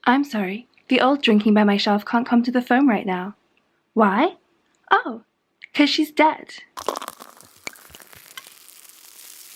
I'm sorry, the old drinking by my shelf can't come to the phone right now. Why? Oh, 'cause she's dead.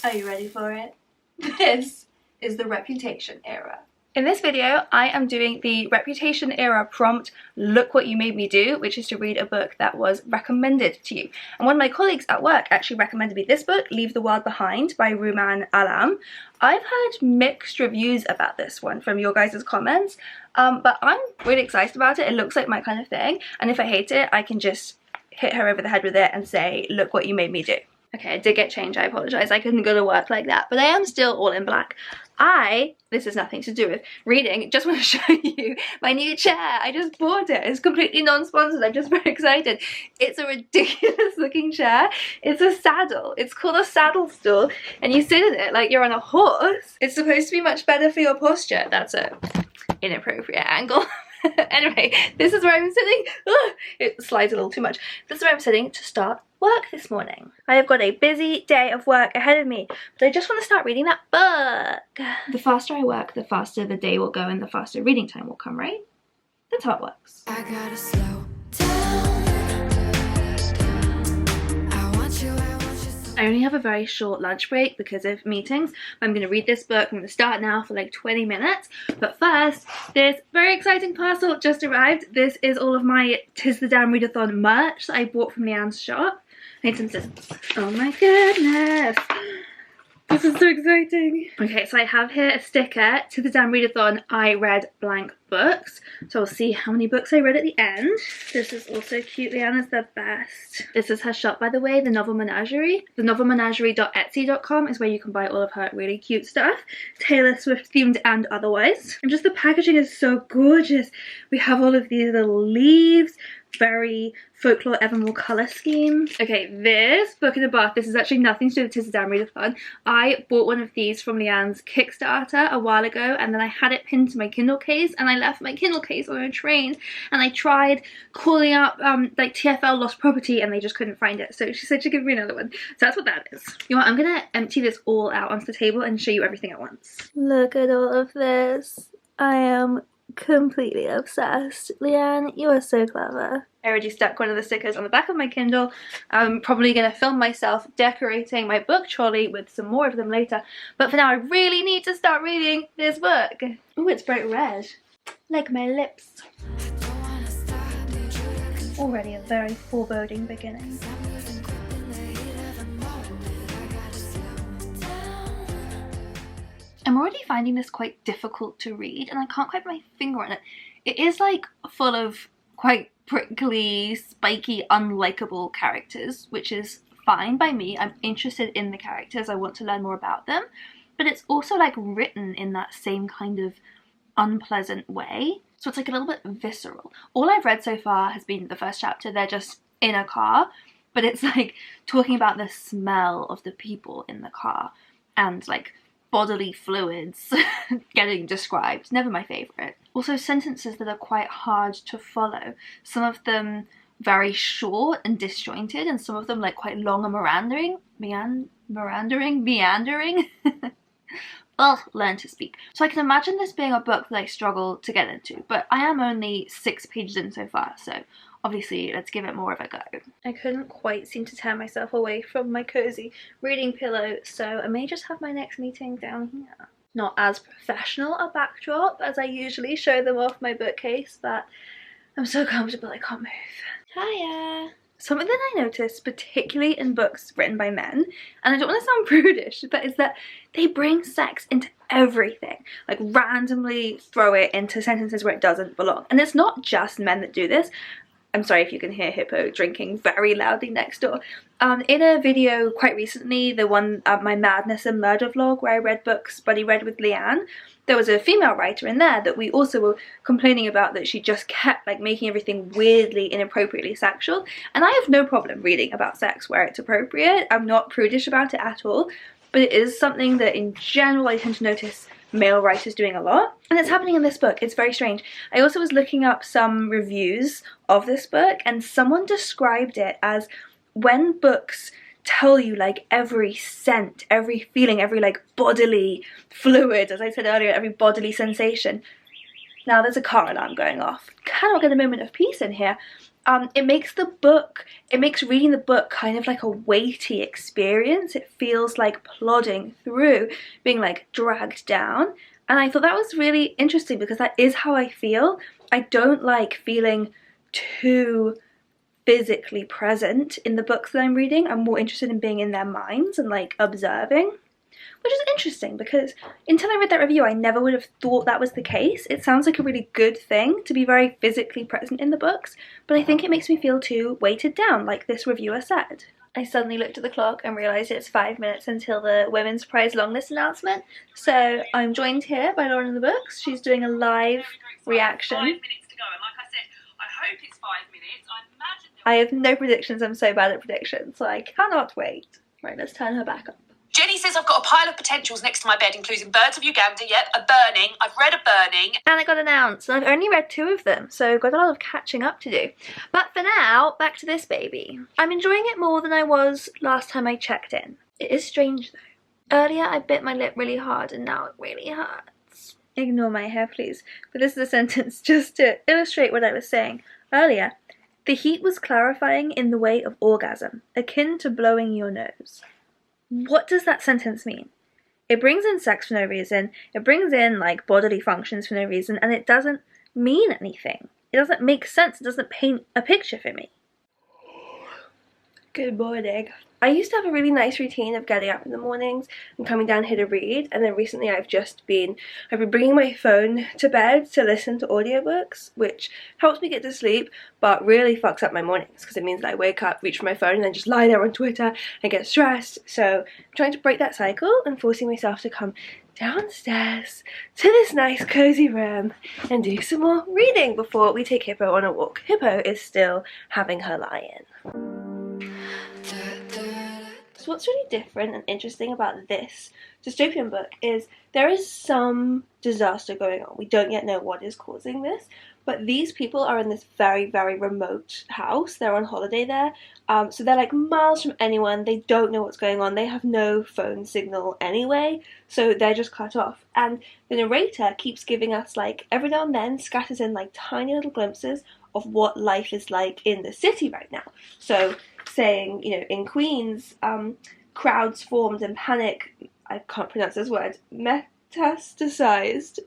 Are you ready for it? This is the Reputation era. In this video, I am doing the Reputation era prompt, Look What You Made Me Do, which is to read a book that was recommended to you. And one of my colleagues at work actually recommended me this book, Leave the World Behind by Rumaan. I've heard mixed reviews about this one from your guys' comments, but I'm really excited about it. It looks like my kind of thing, and if I hate it, I can just hit her over the head with it and say, look what you made me do. Okay, I did get changed, I apologise, I couldn't go to work like that, but I am still all in black. This has nothing to do with reading, just want to show you my new chair. I just bought it. It's completely non-sponsored. I'm just very excited. It's a ridiculous looking chair. It's a saddle. It's called a saddle stool, and you sit in it like you're on a horse. It's supposed to be much better for your posture. That's a inappropriate angle. Anyway, this is where I'm sitting. Ugh, it slides a little too much. This is where I'm sitting to start work this morning. I have got a busy day of work ahead of me, but I just want to start reading that book. The faster I work, the faster the day will go and the faster reading time will come, right? That's how it works. I gotta slow down. I only have a very short lunch break because of meetings. I'm going to read this book. I'm going to start now for like 20 minutes. But first, this very exciting parcel just arrived. This is all of my Tis the Damn Readathon merch that I bought from Leanne's shop. I need some scissors. Oh my goodness. This is so exciting. Okay, so I have here a sticker, To the Damn Readathon, I read blank books. So I'll see how many books I read at the end. This is also cute. Leanne's the best. This is her shop, by the way, the Novel Menagerie. The novelmenagerie.etsy.com is where you can buy all of her really cute stuff, Taylor Swift themed and otherwise. And just the packaging is so gorgeous. We have all of these little leaves, very folklore Evermore colour scheme. Okay, this book in a bath, this is actually nothing to do with Tis the Damn Readathon. I bought one of these from Leanne's Kickstarter a while ago, and then I had it pinned to my Kindle case, and I left my Kindle case on a train, and I tried calling up like TFL Lost Property, and they just couldn't find it, so she said she'd give me another one. So that's what that is. You know what, I'm gonna empty this all out onto the table and show you everything at once. Look at all of this. I am completely obsessed. Leanne, you are so clever. I already stuck one of the stickers on the back of my Kindle. I'm probably going to film myself decorating my book trolley with some more of them later. But for now, I really need to start reading this book. Oh, it's bright red. Like my lips. Already a very foreboding beginning. I'm already finding this quite difficult to read, and I can't quite put my finger on it. It is like full of quite prickly, spiky, unlikable characters, which is fine by me. I'm interested in the characters, I want to learn more about them, but it's also like written in that same kind of unpleasant way, so it's like a little bit visceral. All I've read so far has been the first chapter. They're just in a car, but it's like talking about the smell of the people in the car and like bodily fluids getting described. Never my favourite. Also sentences that are quite hard to follow. Some of them very short and disjointed, and some of them like quite long and meandering. Ugh, learn to speak. So I can imagine this being a book that I struggle to get into, but I am only 6 pages in so far, so obviously let's give it more of a go. I couldn't quite seem to tear myself away from my cozy reading pillow, so I may just have my next meeting down here. Not as professional a backdrop as I usually show them off my bookcase, but I'm so comfortable I can't move. Hiya! Something that I noticed, particularly in books written by men, and I don't want to sound prudish, but is that they bring sex into everything. Like randomly throw it into sentences where it doesn't belong. And it's not just men that do this. I'm sorry if you can hear Hippo drinking very loudly next door. In a video quite recently, the one, my Madness and Murder vlog, where I read books Buddy read with Leanne, there was a female writer in there that we also were complaining about, that she just kept like making everything weirdly, inappropriately sexual. And I have no problem reading about sex where it's appropriate. I'm not prudish about it at all, but it is something that in general I tend to notice male writers doing a lot, and it's happening in this book. It's very strange. I also was looking up some reviews of this book, and someone described it as when books tell you like every scent, every feeling, every like bodily fluid, as I said earlier, every bodily sensation, Now there's a car alarm going off. Cannot get a moment of peace in here. It makes reading the book kind of like a weighty experience. It feels like plodding through, being like dragged down. And I thought that was really interesting because that is how I feel. I don't like feeling too physically present in the books that I'm reading. I'm more interested in being in their minds and like observing. Which is interesting because until I read that review, I never would have thought that was the case. It sounds like a really good thing to be very physically present in the books, but I think it makes me feel too weighted down, like this reviewer said. I suddenly looked at the clock and realised it's 5 minutes until the Women's Prize long list announcement. So I'm joined here by Lauren in the Books. She's doing a live reaction. 5 minutes to go, and like I said, I hope it's 5 minutes. I have no predictions. I'm so bad at predictions, so I cannot wait. Right, let's turn her back up. Jenny says I've got a pile of potentials next to my bed, including Birds of Uganda, yep, a burning, I've read a burning. And it got announced, and I've only read 2 of them, so I've got a lot of catching up to do. But for now, back to this baby. I'm enjoying it more than I was last time I checked in. It is strange though. Earlier I bit my lip really hard and now it really hurts. Ignore my hair please, but this is a sentence just to illustrate what I was saying. Earlier, the heat was clarifying in the way of orgasm, akin to blowing your nose. What does that sentence mean? It brings in sex for no reason, it brings in like bodily functions for no reason, and it doesn't mean anything. It doesn't make sense, it doesn't paint a picture for me. Good morning. I used to have a really nice routine of getting up in the mornings and coming down here to read, and then recently I've been bringing my phone to bed to listen to audiobooks, which helps me get to sleep but really fucks up my mornings because it means that I wake up, reach for my phone, and then just lie there on Twitter and get stressed. So I'm trying to break that cycle and forcing myself to come downstairs to this nice cozy room and do some more reading before we take Hippo on a walk. Hippo is still having her lie-in. So what's really different and interesting about this dystopian book is there is some disaster going on. We don't yet know what is causing this, but these people are in this very, very remote house. They're on holiday there, so they're like miles from anyone. They don't know what's going on. They have no phone signal anyway, so they're just cut off. And the narrator keeps giving us, like, every now and then scatters in like tiny little glimpses of what life is like in the city right now. So saying, you know, in Queens, crowds formed and panic, I can't pronounce this word, metastasized,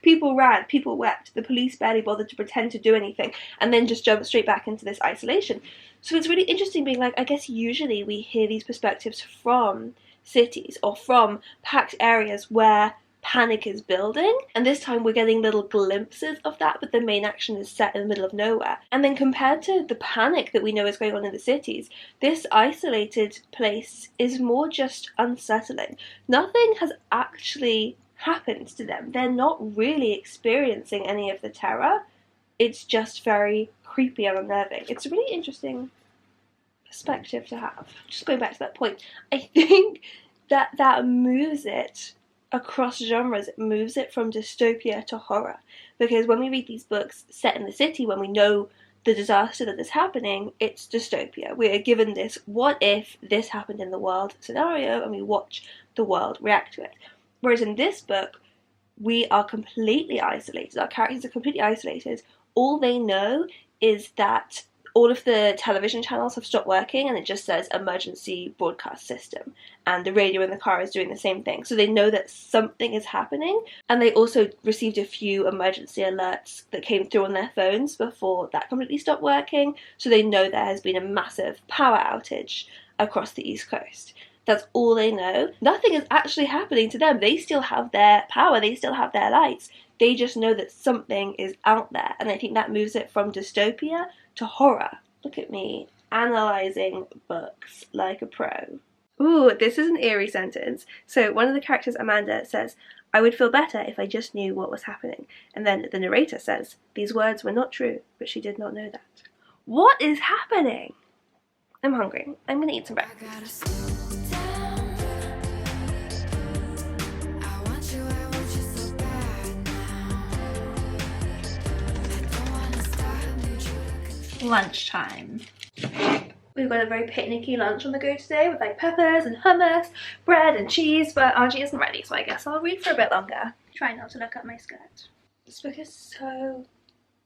people ran, people wept, the police barely bothered to pretend to do anything, and then just jumped straight back into this isolation. So it's really interesting being like, I guess usually we hear these perspectives from cities or from packed areas where panic is building, and this time we're getting little glimpses of that, but the main action is set in the middle of nowhere. And then compared to the panic that we know is going on in the cities, this isolated place is more just unsettling. Nothing has actually happened to them. They're not really experiencing any of the terror. It's just very creepy and unnerving. It's a really interesting perspective to have. Just going back to that point, I think that moves it across genres. It moves it from dystopia to horror, because when we read these books set in the city, when we know the disaster that is happening, it's dystopia. We are given this what if this happened in the world scenario, and we watch the world react to it. Whereas in this book, we are completely isolated. Our characters are completely isolated. All they know is that all of the television channels have stopped working and it just says emergency broadcast system, and the radio in the car is doing the same thing. So they know that something is happening, and they also received a few emergency alerts that came through on their phones before that completely stopped working, so they know there has been a massive power outage across the East Coast. That's all they know. Nothing is actually happening to them. They still have their power, they still have their lights. They just know that something is out there, and I think that moves it from dystopia to horror. Look at me, analysing books like a pro. Ooh, this is an eerie sentence. So one of the characters, Amanda, says, "I would feel better if I just knew what was happening." And then the narrator says, "These words were not true, but she did not know that." What is happening? I'm hungry. I'm gonna eat some breakfast. Lunchtime. We've got a very picnicky lunch on the go today with like peppers and hummus, bread and cheese, but Archie isn't ready, so I guess I'll read for a bit longer. Try not to look at my skirt. This book is so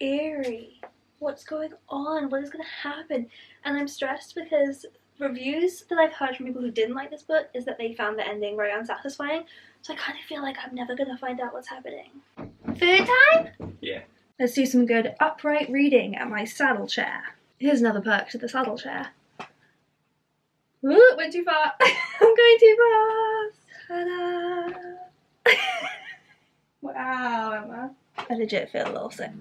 eerie. What's going on? What is going to happen? And I'm stressed because reviews that I've heard from people who didn't like this book is that they found the ending very unsatisfying. So I kind of feel like I'm never going to find out what's happening. Food time? Yeah. Let's do some good upright reading at my saddle chair. Here's another perk to the saddle chair. Ooh, went too far. I'm going too fast. Ta-da. Wow, Emma. I legit feel a little sick.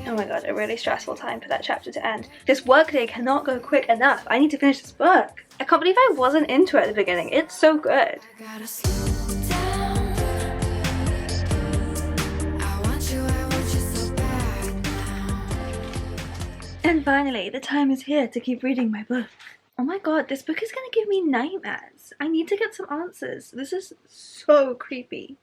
Oh my god, a really stressful time for that chapter to end. This workday cannot go quick enough. I need to finish this book. I can't believe I wasn't into it at the beginning. It's so good. And finally, the time is here to keep reading my book. Oh my god, this book is gonna give me nightmares. I need to get some answers. This is so creepy.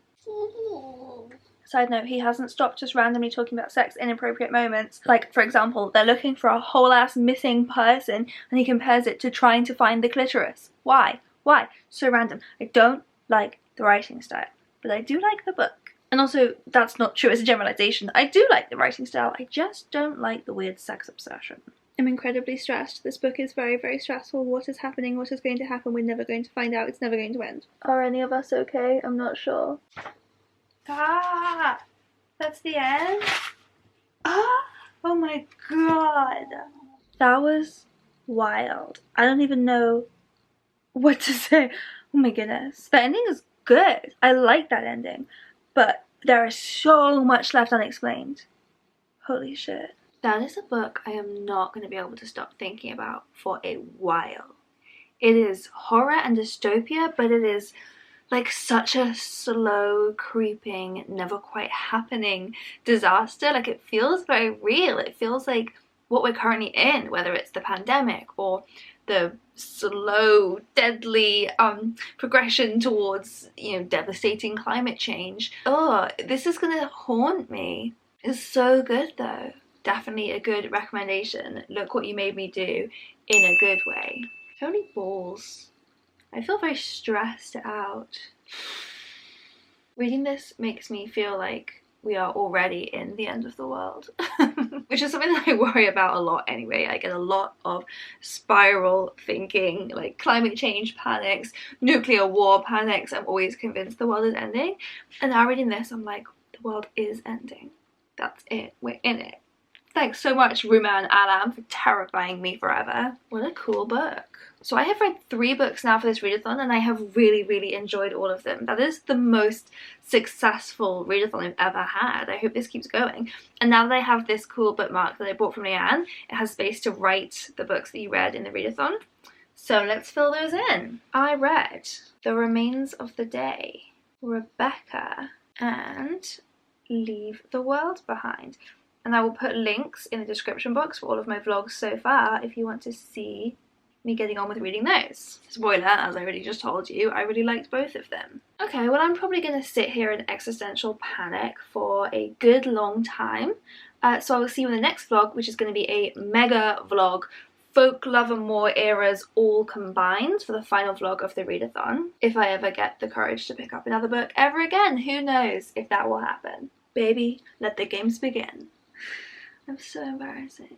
Side note, he hasn't stopped just randomly talking about sex in inappropriate moments. Like, for example, they're looking for a whole ass missing person and he compares it to trying to find the clitoris. Why? Why? So random. I don't like the writing style, but I do like the book. And also, that's not true as a generalization. I do like the writing style, I just don't like the weird sex obsession. I'm incredibly stressed. This book is very, very stressful. What is happening? What is going to happen? We're never going to find out. It's never going to end. Are any of us okay? I'm not sure. Ah! That's the end? Ah! Oh my god! That was wild. I don't even know what to say. Oh my goodness. The ending is good. I like that ending. But there is so much left unexplained. Holy shit. That is a book I am not going to be able to stop thinking about for a while. It is horror and dystopia, but it is like such a slow, creeping, never quite happening disaster. Like, it feels very real. It feels like what we're currently in, whether it's the pandemic or the slow, deadly progression towards, you know, devastating climate change. Oh, this is gonna haunt me. It's so good though. Definitely a good recommendation. Look What You Made Me Do in a good way. Holy balls. I feel very stressed out. Reading this makes me feel like we are already in the end of the world. Which is something that I worry about a lot anyway. I get a lot of spiral thinking, like climate change panics, nuclear war panics. I'm always convinced the world is ending. And now reading this, I'm like, the world is ending. That's it. We're in it. Thanks so much, Rumaan Alam, for terrifying me forever. What a cool book. So I have read 3 books now for this readathon and I have really, really enjoyed all of them. That is the most successful readathon I've ever had. I hope this keeps going. And now that I have this cool bookmark that I bought from Leanne, it has space to write the books that you read in the readathon. So let's fill those in. I read The Remains of the Day, Rebecca, and Leave the World Behind. And I will put links in the description box for all of my vlogs so far if you want to see me getting on with reading those. Spoiler, as I already just told you, I really liked both of them. Okay, well, I'm probably going to sit here in existential panic for a good long time. So I will see you in the next vlog, which is going to be a mega vlog, folk, love and more eras all combined for the final vlog of the readathon. If I ever get the courage to pick up another book ever again, who knows if that will happen. Baby, let the games begin. I'm so embarrassing.